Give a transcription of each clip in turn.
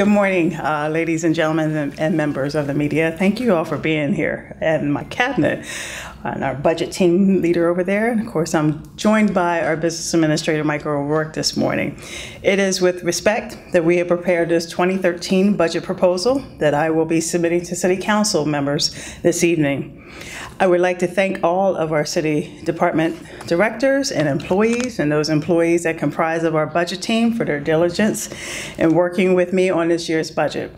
Good morning, ladies and gentlemen and members of the media. Thank you all for being here, and my cabinet and our budget team leader over there. And of course, I'm joined by our business administrator, Michael O'Rourke, this morning. It is with respect that we have prepared this 2013 budget proposal that I will be submitting to City Council members this evening. I would like to thank all of our city department directors and employees and those employees that comprise of our budget team for their diligence in working with me on this year's budget.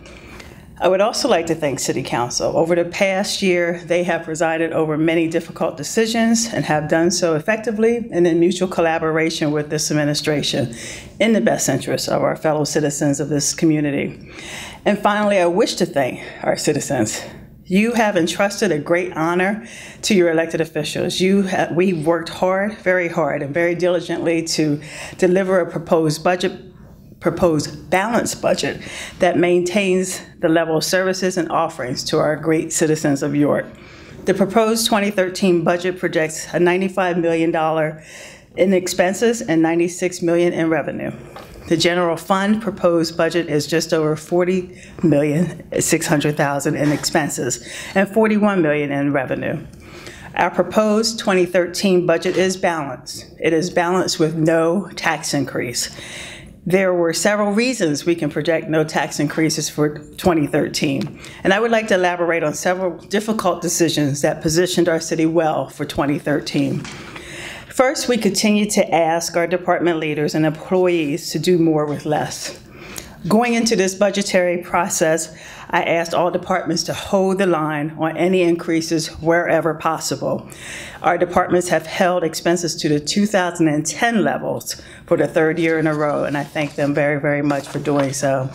I would also like to thank City Council. Over the past year, they have presided over many difficult decisions and have done so effectively and in mutual collaboration with this administration in the best interest of our fellow citizens of this community. And finally, I wish to thank our citizens. You have entrusted a great honor to your elected officials. We've worked hard, and very diligently to deliver a proposed balanced budget that maintains the level of services and offerings to our great citizens of York. The proposed 2013 budget projects a $95 million in expenses and $96 million in revenue. The general fund proposed budget is just over $40,600,000 in expenses and $41 million in revenue. Our proposed 2013 budget is balanced. It is balanced with no tax increase. There were several reasons we can project no tax increases for 2013, and I would like to elaborate on several difficult decisions that positioned our city well for 2013. First, we continue to ask our department leaders and employees to do more with less. Going into this budgetary process, I asked all departments to hold the line on any increases wherever possible. Our departments have held expenses to the 2010 levels for the third year in a row, and I thank them very, very much for doing so.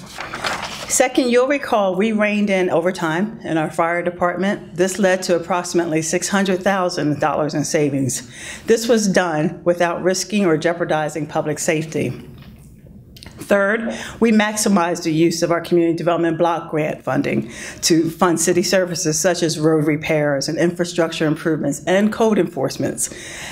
Second, you'll recall we reined in overtime in our fire department. This led to approximately $600,000 in savings. This was done without risking or jeopardizing public safety. Third, we maximized the use of our community development block grant funding to fund city services such as road repairs and infrastructure improvements and code enforcements.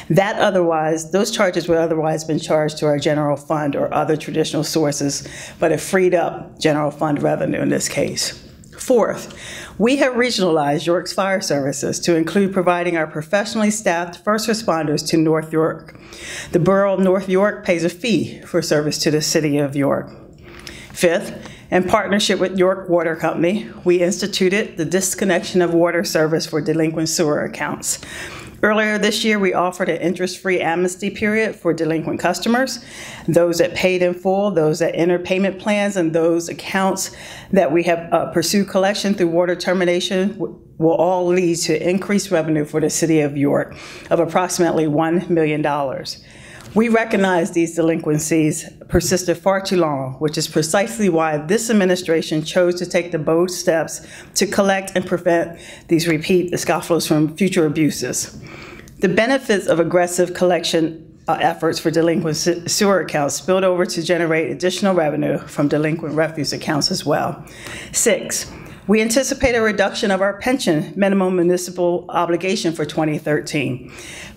Those charges would otherwise been charged to our general fund or other traditional sources, but it freed up general fund revenue in this case. Fourth, we have regionalized York's fire services to include providing our professionally staffed first responders to North York. The borough of North York pays a fee for service to the city of York. Fifth, in partnership with York Water Company, we instituted the disconnection of water service for delinquent sewer accounts. Earlier this year, we offered an interest-free amnesty period for delinquent customers, those that paid in full, those that entered payment plans, and those accounts that we have pursued collection through water termination will all lead to increased revenue for the city of York of approximately $1 million. We recognize these delinquencies persisted far too long, which is precisely why this administration chose to take the bold steps to collect and prevent these repeat scuffles from future abuses. The benefits of aggressive collection efforts for delinquent sewer accounts spilled over to generate additional revenue from delinquent refuse accounts as well. 6, we anticipate a reduction of our pension minimum municipal obligation for 2013.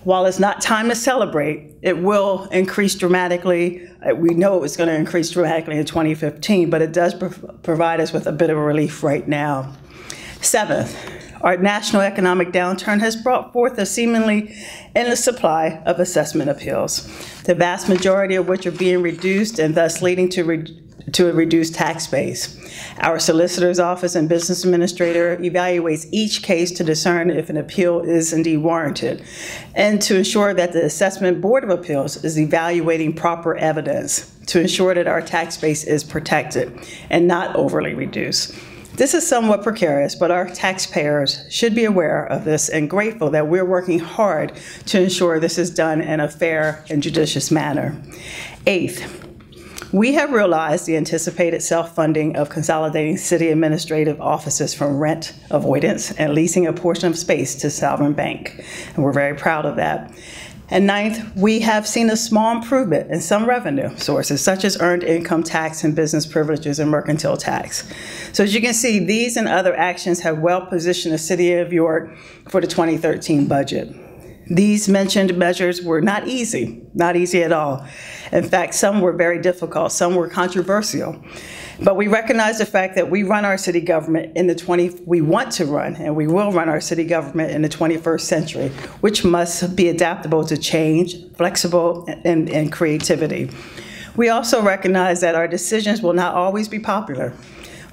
While it's not time to celebrate, it will increase dramatically. We know it was going to increase dramatically in 2015, but it does provide us with a bit of a relief right now. 7th, our national economic downturn has brought forth a seemingly endless supply of assessment appeals, the vast majority of which are being reduced and thus leading to a reduced tax base. Our solicitor's office and business administrator evaluates each case to discern if an appeal is indeed warranted, and to ensure that the Assessment Board of Appeals is evaluating proper evidence to ensure that our tax base is protected and not overly reduced. This is somewhat precarious, but our taxpayers should be aware of this and grateful that we're working hard to ensure this is done in a fair and judicious manner. 8th, we have realized the anticipated self-funding of consolidating city administrative offices from rent avoidance and leasing a portion of space to Sovereign Bank, and we're very proud of that. And 9th, we have seen a small improvement in some revenue sources, such as earned income tax and business privileges and mercantile tax. So as you can see, these and other actions have well positioned the city of York for the 2013 budget. These mentioned measures were not easy at all. In fact, some were very difficult, some were controversial. But we recognize the fact that we run our city government in we want to run, and we will run our city government in the 21st century, which must be adaptable to change, flexible, and creativity. We also recognize that our decisions will not always be popular.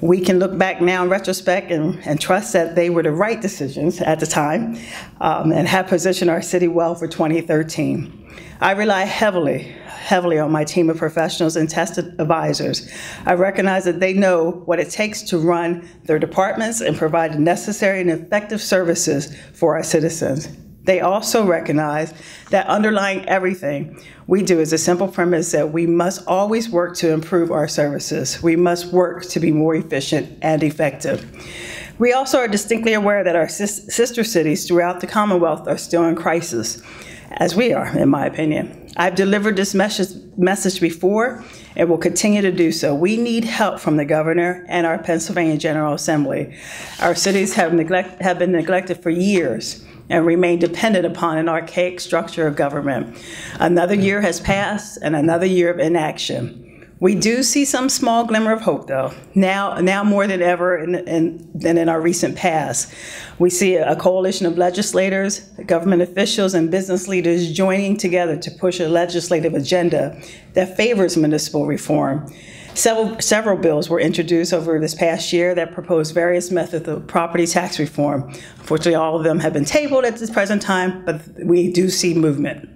We can look back now in retrospect and trust that they were the right decisions at the time, and have positioned our city well for 2013. I rely heavily on my team of professionals and tested advisors. I recognize that they know what it takes to run their departments and provide the necessary and effective services for our citizens. They also recognize that underlying everything we do is a simple premise that we must always work to improve our services. We must work to be more efficient and effective. We also are distinctly aware that our sister cities throughout the Commonwealth are still in crisis, as we are, in my opinion. I've delivered this message before and will continue to do so. We need help from the governor and our Pennsylvania General Assembly. Our cities have been neglected for years and remain dependent upon an archaic structure of government. Another year has passed and another year of inaction. We do see some small glimmer of hope, though, now more than ever than in our recent past. We see a coalition of legislators, government officials, and business leaders joining together to push a legislative agenda that favors municipal reform. Several bills were introduced over this past year that propose various methods of property tax reform. Unfortunately, all of them have been tabled at this present time, but we do see movement.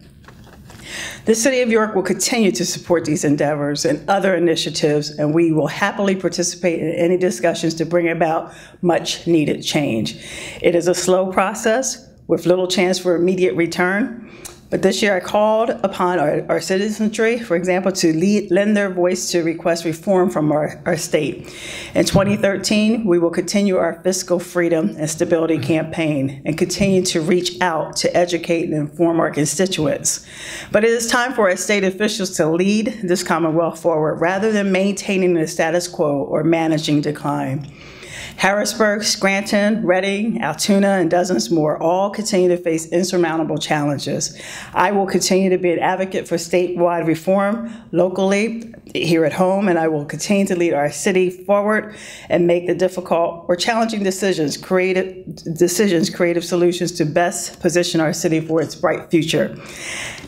The City of York will continue to support these endeavors and other initiatives, and we will happily participate in any discussions to bring about much needed change. It is a slow process with little chance for immediate return, but this year I called upon our citizenry, for example, to lend their voice to request reform from our state. In 2013, we will continue our fiscal freedom and stability campaign and continue to reach out to educate and inform our constituents. But it is time for our state officials to lead this Commonwealth forward rather than maintaining the status quo or managing decline. Harrisburg, Scranton, Reading, Altoona, and dozens more all continue to face insurmountable challenges. I will continue to be an advocate for statewide reform locally here at home, and I will continue to lead our city forward and make the difficult or challenging decisions, creative solutions to best position our city for its bright future.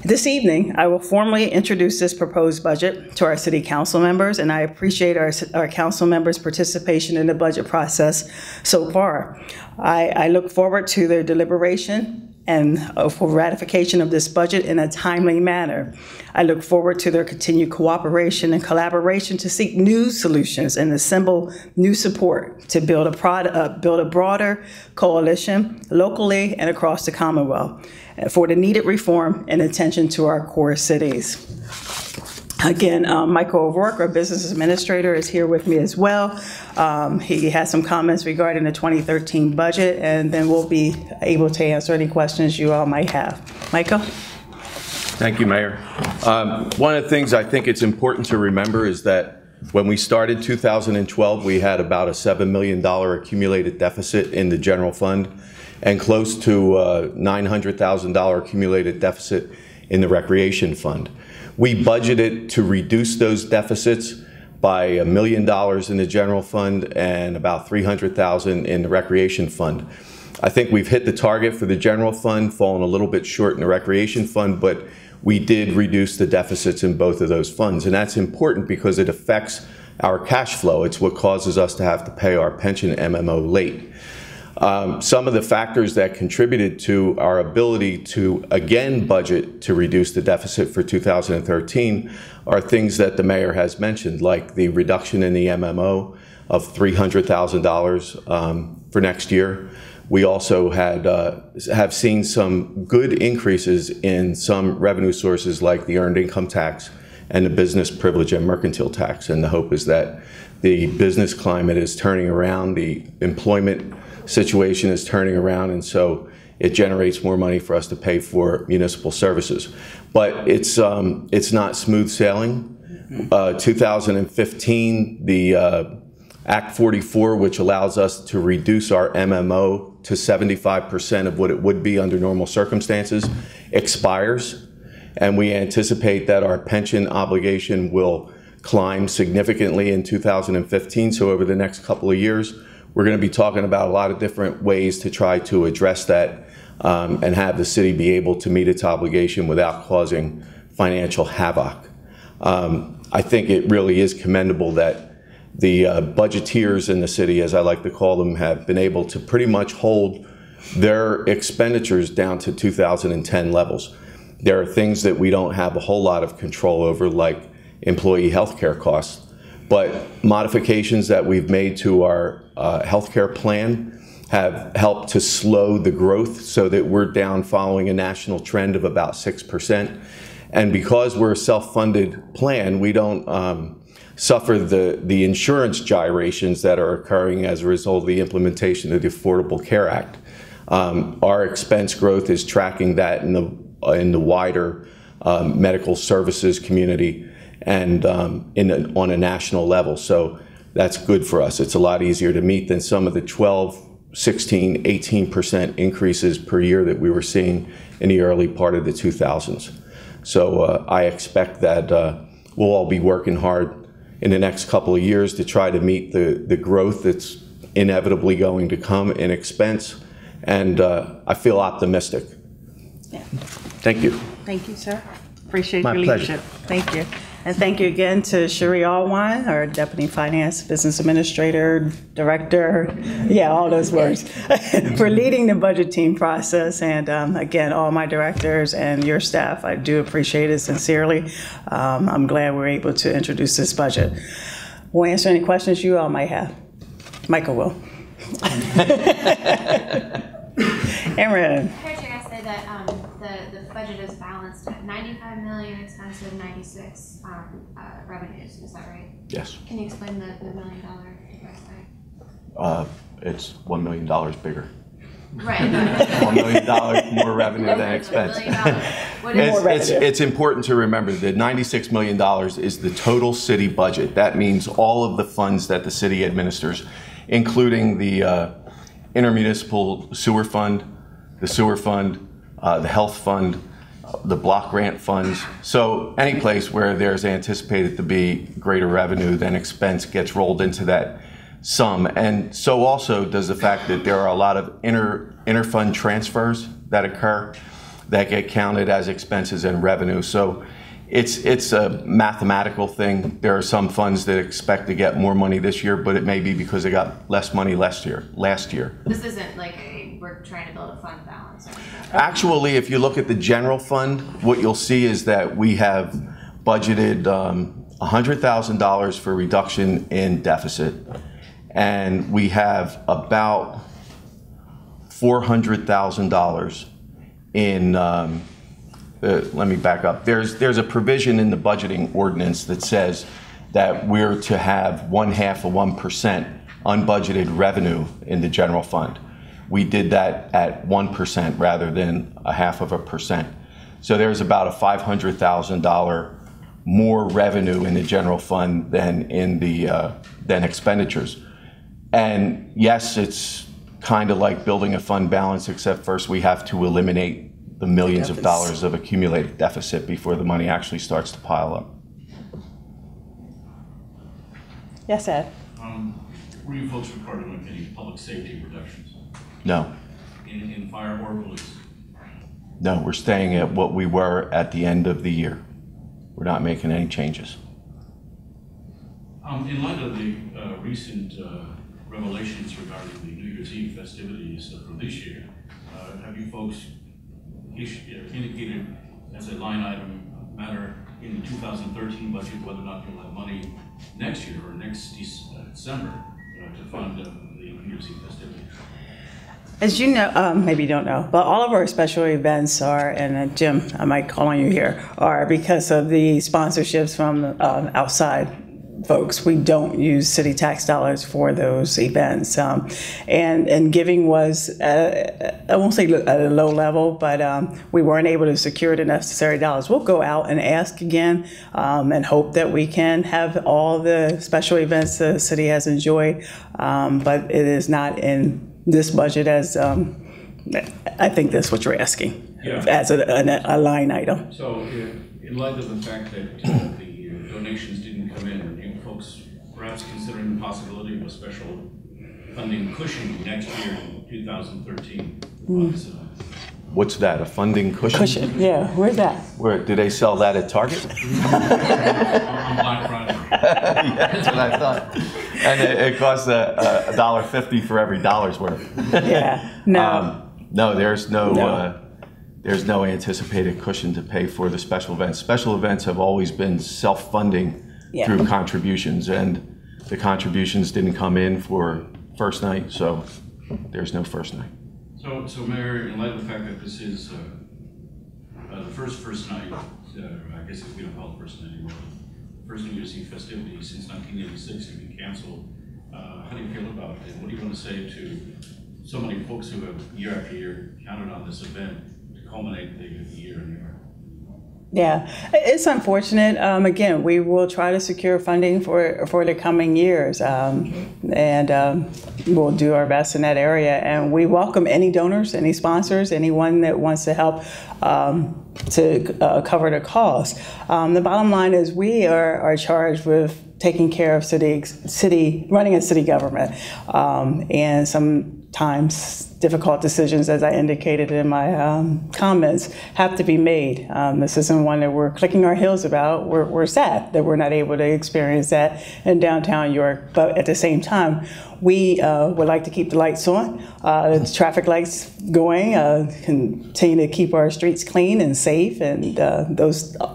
This evening, I will formally introduce this proposed budget to our city council members, and I appreciate our council members' participation in the budget process so far. I look forward to their deliberation and for ratification of this budget in a timely manner. I look forward to their continued cooperation and collaboration to seek new solutions and assemble new support to build a broader coalition locally and across the Commonwealth for the needed reform and attention to our core cities. Again, Michael O'Rourke, our business administrator, is here with me as well. He has some comments regarding the 2013 budget, and then we'll be able to answer any questions you all might have. Michael? Thank you, Mayor. One of the things I think it's important to remember is that when we started 2012, we had about a $7 million accumulated deficit in the general fund and close to a $900,000 accumulated deficit in the recreation fund. We budgeted to reduce those deficits by $1 million in the general fund and about $300,000 in the recreation fund. I think we've hit the target for the general fund, fallen a little bit short in the recreation fund, but we did reduce the deficits in both of those funds. And that's important because it affects our cash flow. It's what causes us to have to pay our pension MMO late. Some of the factors that contributed to our ability to again budget to reduce the deficit for 2013 are things that the mayor has mentioned, like the reduction in the MMO of $300,000 for next year. We also have seen some good increases in some revenue sources like the earned income tax and the business privilege and mercantile tax. And the hope is that the business climate is turning around, the employment situation is turning around, and so it generates more money for us to pay for municipal services. But it's not smooth sailing. 2015, the Act 44, which allows us to reduce our MMO to 75% of what it would be under normal circumstances, expires, and we anticipate that our pension obligation will climbed significantly in 2015. So over the next couple of years, we're going to be talking about a lot of different ways to try to address that and have the city be able to meet its obligation without causing financial havoc. I think it really is commendable that the budgeteers in the city, as I like to call them, have been able to pretty much hold their expenditures down to 2010 levels. There are things that we don't have a whole lot of control over, like employee health care costs, but modifications that we've made to our health care plan have helped to slow the growth so that we're down following a national trend of about 6%. And because we're a self-funded plan, we don't suffer the insurance gyrations that are occurring as a result of the implementation of the Affordable Care Act. Our expense growth is tracking that in the wider medical services community and on a national level. So that's good for us. It's a lot easier to meet than some of the 12, 16, 18% increases per year that we were seeing in the early part of the 2000s. So I expect that we'll all be working hard in the next couple of years to try to meet the growth that's inevitably going to come in expense. And I feel optimistic. Yeah. Thank you. Thank you, sir. Appreciate My your pleasure. leadership. Thank you. And thank you again to Cherie Allwine, our Deputy Finance Business Administrator, Director, yeah, all those words, for leading the budget team process. And again, all my directors and your staff, I do appreciate it sincerely. I'm glad we're able to introduce this budget. We'll answer any questions you all might have. Michael will. Aaron. I heard you guys say that the budget is balanced at 95 million expenses and 96 revenues. Is that right? Yes. Can you explain the $1 million price tag? It's $1 million bigger. Right. $1 million more revenue than expense. What is It's important to remember that $96 million is the total city budget. That means all of the funds that the city administers, including the intermunicipal sewer fund, the health fund, the block grant funds. So any place where there's anticipated to be greater revenue than expense gets rolled into that sum. And so also does the fact that there are a lot of inter-fund transfers that occur that get counted as expenses and revenue. So it's a mathematical thing. There are some funds that expect to get more money this year, but it may be because they got less money last year. This isn't like we're trying to build a fund balance. Actually, if you look at the general fund, what you'll see is that we have budgeted $100,000 for reduction in deficit, and we have about $400,000 in, let me back up. There's a provision in the budgeting ordinance that says that we're to have 0.5% unbudgeted revenue in the general fund. We did that at 1% rather than 0.5%. So there's about a $500,000 more revenue in the general fund than in the than expenditures. And yes, it's kind of like building a fund balance, except first we have to eliminate the millions of dollars of accumulated deficit before the money actually starts to pile up. Yes, Ed. Were you folks required to make any public safety reductions? No. In fire or police? No, we're staying at what we were at the end of the year. We're not making any changes. In light of the recent revelations regarding the New Year's Eve festivities for this year, have you folks indicated as a line item matter in the 2013 budget whether or not you'll have money next year or next December to fund the New Year's Eve festivities? As you know, maybe you don't know, but all of our special events are, and Jim, I might call on you here, are because of the sponsorships from outside folks. We don't use city tax dollars for those events. And giving was, I won't say at a low level, but we weren't able to secure the necessary dollars. We'll go out and ask again and hope that we can have all the special events the city has enjoyed, but it is not in this budget as, I think that's what you're asking, as a line item. So in light of the fact that the donations didn't come in, are you folks perhaps considering the possibility of a special funding cushion next year in 2013? What's that, a funding cushion? Cushion, yeah, where's that? Where, do they sell that at Target? On Black Friday. Yeah, that's what I thought. And it costs $1.50 for every dollar's worth. Yeah, no. No, there's no anticipated cushion to pay for the special events. Special events have always been self-funding through contributions, and the contributions didn't come in for first night, so there's no first night. So Mayor, in light of the fact that this is the first night, I guess we don't call it first night anymore, first New Year's Eve festivity since 1986 to be canceled, how do you feel about it? What do you want to say to so many folks who have year after year counted on this event to culminate the year in New York? Yeah, it's unfortunate. Again, we will try to secure funding for the coming years, and we'll do our best in that area. And we welcome any donors, any sponsors, anyone that wants to help to cover the cost. The bottom line is we are charged with taking care of running a city government, and sometimes difficult decisions, as I indicated in my comments, have to be made. This isn't one that we're clicking our heels about. We're sad that we're not able to experience that in downtown York, but at the same time, we would like to keep the lights on, the traffic lights going, continue to keep our streets clean and safe, and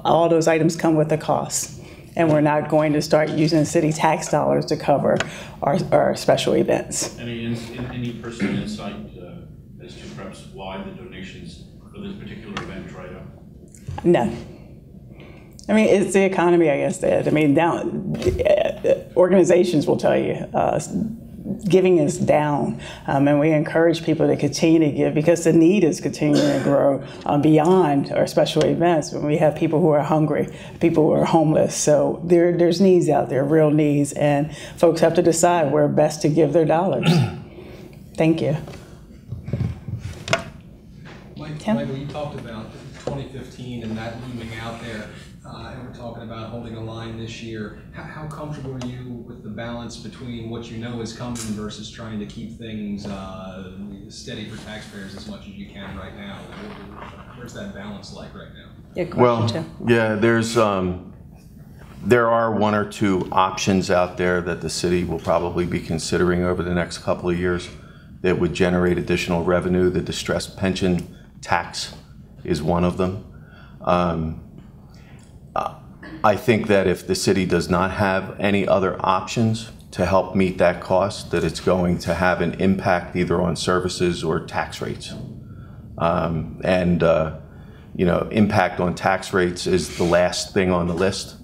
all those items come with a cost. And we're not going to start using city tax dollars to cover our special events. Any personal insight as to perhaps why the donations for this particular event dried up? No. I mean, it's the economy, I guess, Ed. I mean, organizations will tell you giving is down, and we encourage people to continue to give because the need is continuing to grow beyond our special events. When we have people who are hungry, people who are homeless, so there's needs out there, real needs, and folks have to decide where best to give their dollars. Thank you. Michael, you talked about 2015 and that looming out there, and we're talking about holding a line this year. How comfortable are you with the balance between what you know is coming versus trying to keep things steady for taxpayers as much as you can right now? Where's that balance like right now? Yeah, there are one or two options out there that the city will probably be considering over the next couple of years that would generate additional revenue. The distressed pension tax is one of them. I think that if the city does not have any other options to help meet that cost, that it's going to have an impact either on services or tax rates. Impact on tax rates is the last thing on the list.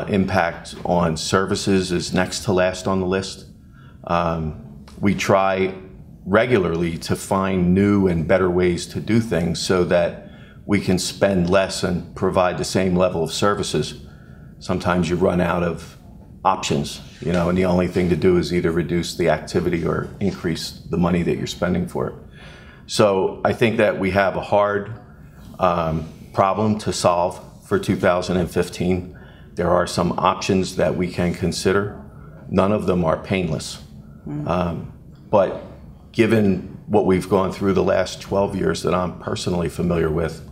Impact on services is next to last on the list. We try regularly to find new and better ways to do things so that we can spend less and provide the same level of services. Sometimes you run out of options, and the only thing to do is either reduce the activity or increase the money that you're spending for it. So I think that we have a hard problem to solve for 2015. There are some options that we can consider. None of them are painless. But given what we've gone through the last 12 years that I'm personally familiar with,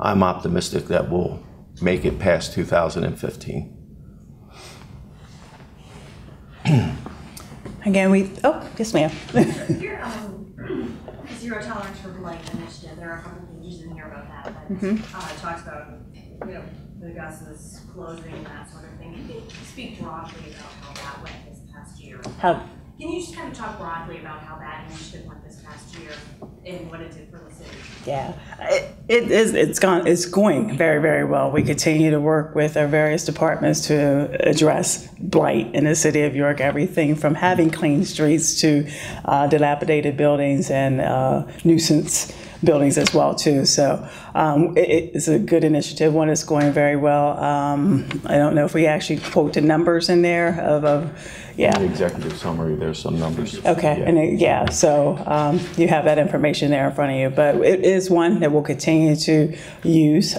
I'm optimistic that we'll make it past 2015. Again, yes, ma'am. Your zero tolerance for blight initiative, there are a couple pages in here about that. It talks about, the Gus's closing and that sort of thing. Can you speak broadly about how that went this past year? Can you just kind of talk broadly about how that initiative went this past year and what it did for the city? Yeah, it's going very, very well. We continue to work with our various departments to address blight in the city of York, everything from having clean streets to dilapidated buildings and nuisance buildings as well too. So it's a good initiative. One is going very well. I don't know if we actually quote the numbers in there In the executive summary, there's some numbers. Okay, so you have that information there in front of you. But it is one that we'll continue to use.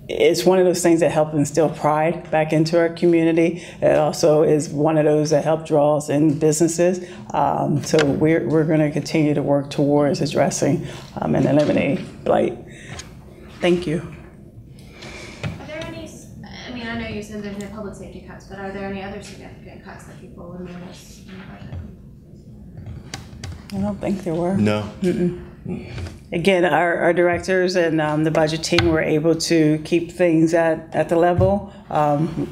it's one of those things that help instill pride back into our community. It also is one of those that help draw us in businesses. So we're going to continue to work towards addressing and eliminating blight. Thank you. Are there any, I mean, I know you said there's no public safety cuts, but are there any other significant cuts that people would notice in the budget? I don't think there were. No. Again, our directors and the budget team were able to keep things at the level, and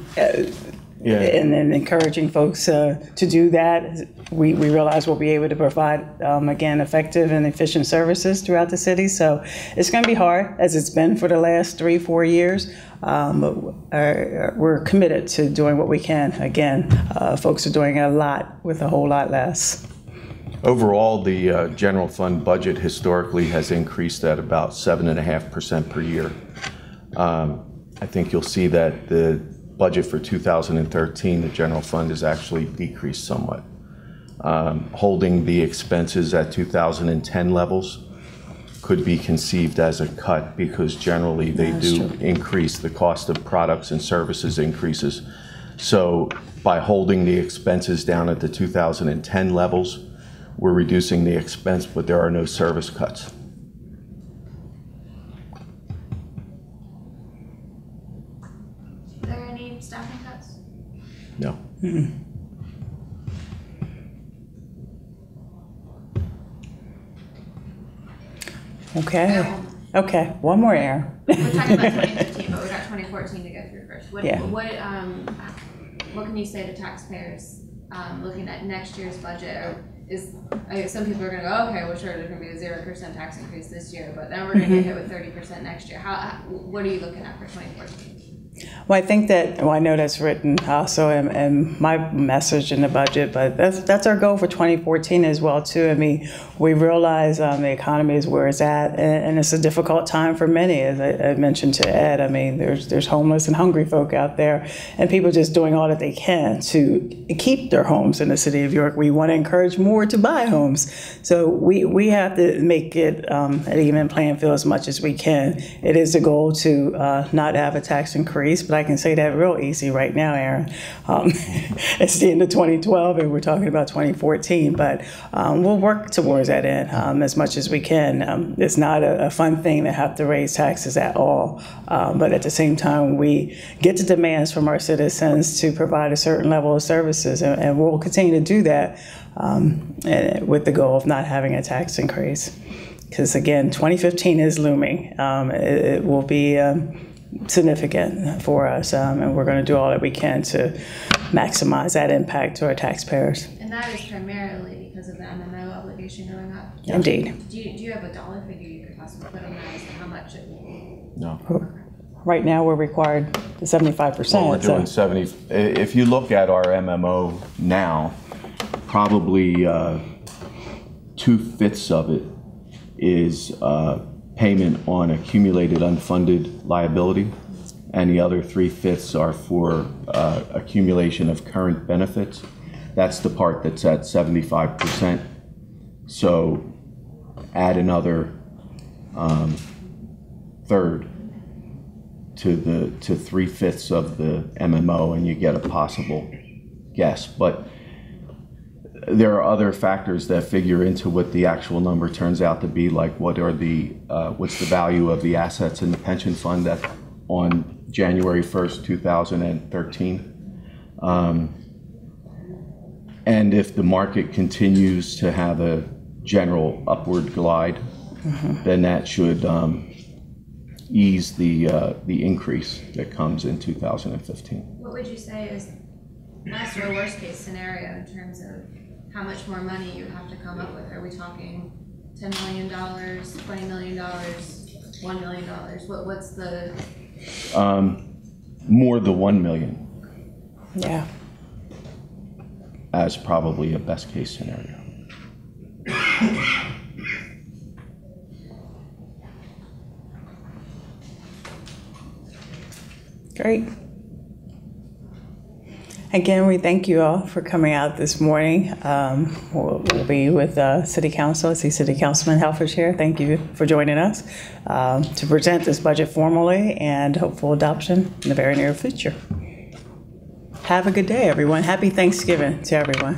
then encouraging folks to do that. We realize we'll be able to provide, again, effective and efficient services throughout the city. So it's going to be hard, as it's been for the last 3-4 years, but we're committed to doing what we can. Again, folks are doing a lot with a whole lot less. Overall, the general fund budget historically has increased at about 7.5% per year. I think you'll see that the budget for 2013, the general fund has actually decreased somewhat. Holding the expenses at 2010 levels could be conceived as a cut because generally they do increase, the cost of products and services increases. So by holding the expenses down at the 2010 levels, we're reducing the expense, but there are no service cuts. Are there any staffing cuts? No. Okay. Okay. One more, Aaron. We're talking about 2015, but we got 2014 to go through first. What can you say to taxpayers looking at next year's budget? Or some people are going to go, okay, well, sure, there's going to be a 0% tax increase this year, but then we're going to get hit with 30% next year. What are you looking at for 2014? Well, I think that, I know that's written also in my message in the budget, but that's our goal for 2014 as well, too. I mean, we realize the economy is where it's at, and it's a difficult time for many, as I mentioned to Ed. I mean, there's homeless and hungry folk out there, and people just doing all that they can to keep their homes in the city of York. We want to encourage more to buy homes. So we have to make it an even playing field as much as we can. It is the goal to not have a tax increase, but I can say that real easy right now, Aaron. It's the end of 2012 and we're talking about 2014, but we'll work towards that end as much as we can. It's not a fun thing to have to raise taxes at all, but at the same time, we get the demands from our citizens to provide a certain level of services, and we'll continue to do that with the goal of not having a tax increase. Because again, 2015 is looming. It will be significant for us, and we're going to do all that we can to maximize that impact to our taxpayers. And that is primarily because of the MMO obligation going up? Indeed. Do you have a dollar figure you could possibly put on that as to how much it will? No. Right now, we're required the 75%. Well, we're doing 70. If you look at our MMO now, probably 2/5 of it is payment on accumulated unfunded liability, and the other 3/5 are for accumulation of current benefits. That's the part that's at 75%. So add another third to 3/5 of the MMO, and you get a possible guess. But there are other factors that figure into what the actual number turns out to be, like what's the value of the assets in the pension fund that on January 1st, 2013. And if the market continues to have a general upward glide, then that should ease the increase that comes in 2015. What would you say is best or worst case scenario in terms of how much more money you have to come up with? Are we talking $10 million, $20 million, $1 million? What's the? More the 1 million. Yeah. As probably a best case scenario. Great. Again, we thank you all for coming out this morning. We'll be with City Council. I see City Councilman Halford here. Thank you for joining us to present this budget formally and hopeful adoption in the very near future. Have a good day, everyone. Happy Thanksgiving to everyone.